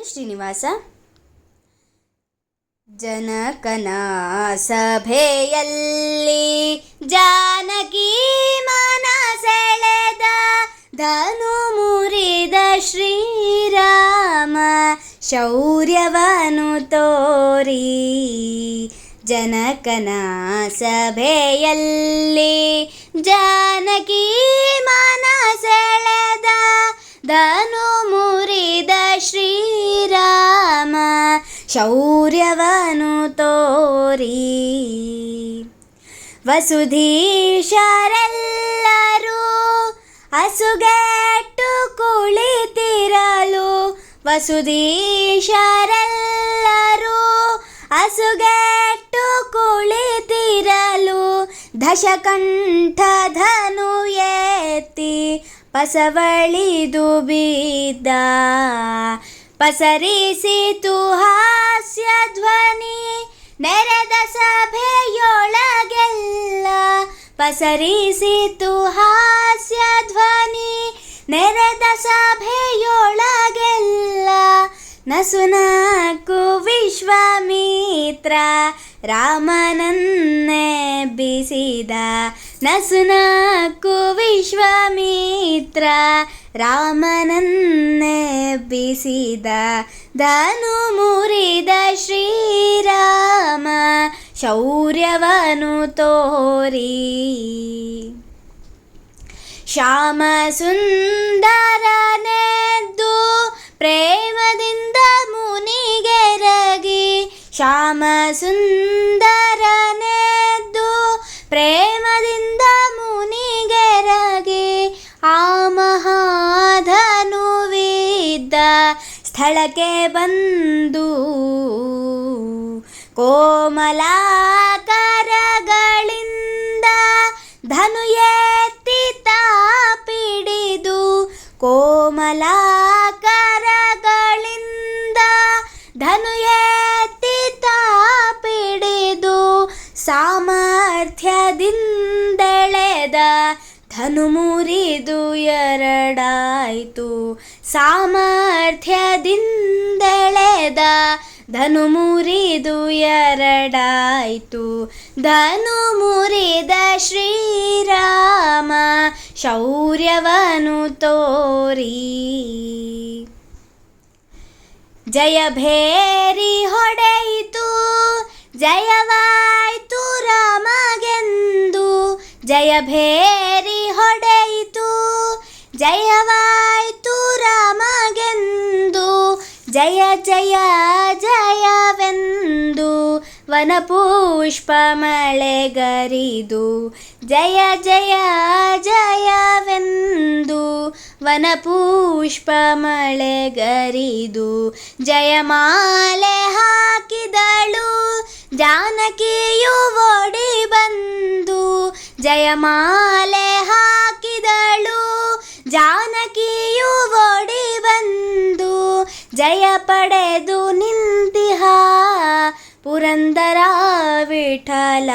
ಶ್ರೀನಿವಾಸ. ಜನಕನ ಸಭೆಯಲ್ಲಿ ಜಾನಕಿ ಮನ ಸೆಳೆದ, ಧನು ಮುರಿದ ಶ್ರೀರಾಮ ಶೌರ್ಯವನು ತೋರಿ. ಜನಕನ ಸಭೆಯಲ್ಲಿ ಜಾನಕಿ ಮನ ಸೆಳೆದ, ಧನು ಮುರಿದ ಶ್ರೀರಾಮ ಶೌರ್ಯವನು ತೋರಿ. ವಸುಧೀಶರೆಲ್ಲರೂ ಅಸುಗೆಟ್ಟು ಕುಳಿತಿರಲು, ವಸುಧೀಶರೆಲ್ಲರೂ ಅಸುಗೆಟ್ಟು ಕುಳಿತಿರಲು, ದಶಕಂಠ ಧನು ಎತ್ತಿ ಪಸವಳಿದು ಬಿದ್ದ. ಪಸರಿಸಿತು ಹಾಸ್ಯ ಧ್ವನಿ ನೆರೆದ ಸಭೆಯೊಳಗೆಲ್ಲ, ಪಸರಿಸಿತು ಹಾಸ್ಯ ಧ್ವನಿ ನೆರೆದ ಸಭೆಯೊಳಗೆಲ್ಲ. ನಸುನಕ್ಕು ವಿಶ್ವಾಮಿತ್ರ ರಾಮನನ್ನೆಬ್ಬಿಸಿದ, ನಸುನಕ್ಕು ವಿಶ್ವಾಮಿತ್ರ ರಾಮನನ್ನೆಬ್ಬಿಸಿದ. ಧನು ಮುರಿದ ಶ್ರೀರಾಮ ಶೌರ್ಯವನು ತೋರಿ. ಶ್ಯಾಮ ಸುಂದರನೆದ್ದು ಪ್ರೇಮದಿಂದ ಮುನಿಗೆರಗಿ, ಶ್ಯಾಮ ಸುಂದರನೆದ್ದು ಪ್ರೇಮದಿಂದ ಮುನಿಗೆರಗಿ, ಆ ಮಹಾಧನುವಿದ್ದ ಸ್ಥಳಕ್ಕೆ ಬಂದು ಕೋಮಲಾಕರಗಳಿಂದ ಧನು ಎತ್ತಿ ಪಿಡಿದು, ಕೋಮಲಾಕರಗಳಿಂದ ಧನು ಎತ್ತಿ ಪಿಡಿದು, ಸಾಮರ್ಥ್ಯದಿಂದೆಳೆದ ಧನು ಮುರಿದು ಎರಡಾಯಿತು. ಸಾಮರ್ಥ್ಯದಿಂದೆಳೆದ ಧನು ಮುರಿದು ಎರಡಾಯಿತು. ಧನು ಮುರಿದ ಶ್ರೀರಾಮ ಶೌರ್ಯವನು ತೋರಿ. ಜಯ ಭೇರಿ ಹೊಡೆಯಿತು ಜಯವಾಯಿತು ರಾಮಗೆಂದು, ಜಯ ಭೇರಿ ಹೊಡೆಯಿತು ಜಯವಾಯಿತು ರಾಮಗೆಂದು, ಜಯ ಜಯ ಜಯವೆಂದು ವನಪುಷ್ಪ ಮಳೆಗರಿದು, ಜಯ ಜಯ ಜಯವೆಂದು ವನಪುಷ್ಪ ಮಳೆಗರಿದು. ಜಯಮಾಲೆ ಹಾಕಿದಳು ಜಾನಕಿಯು ಓಡಿ ಬಂದು, ಜಯಮಾಲೆ ಹಾಕಿದಳು ಜಾನಕಿಯು ಓಡಿ ಬಂದು, ಜಯ ಪಡೆದು ನಿಂತಿಹ ಪುರಂದರ ವಿಠಲ,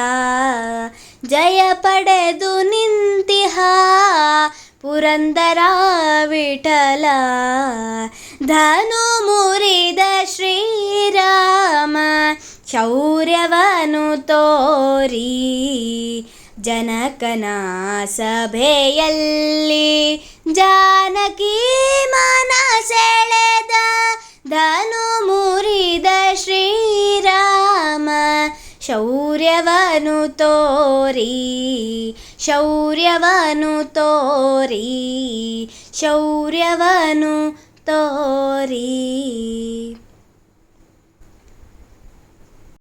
ಜಯ ಪಡೆದು ನಿಂತಿಹ ಪುರಂದರ ವಿಠಲ. ಧನು ಮುರಿದ ಶ್ರೀರಾಮ ಶೌರ್ಯವನು ತೋರಿ. ಜನಕನ ಸಭೆಯಲ್ಲಿ ಜಾನಕಿ ಮನ ಸೆಳೆದ, ಧನು ಮುರಿದ ಶ್ರೀರಾಮ ಶೌರ್ಯವನು ತೋರಿ. ಶೌರ್ಯವನು ತೋರಿ, ಶೌರ್ಯವನು ತೋರಿ.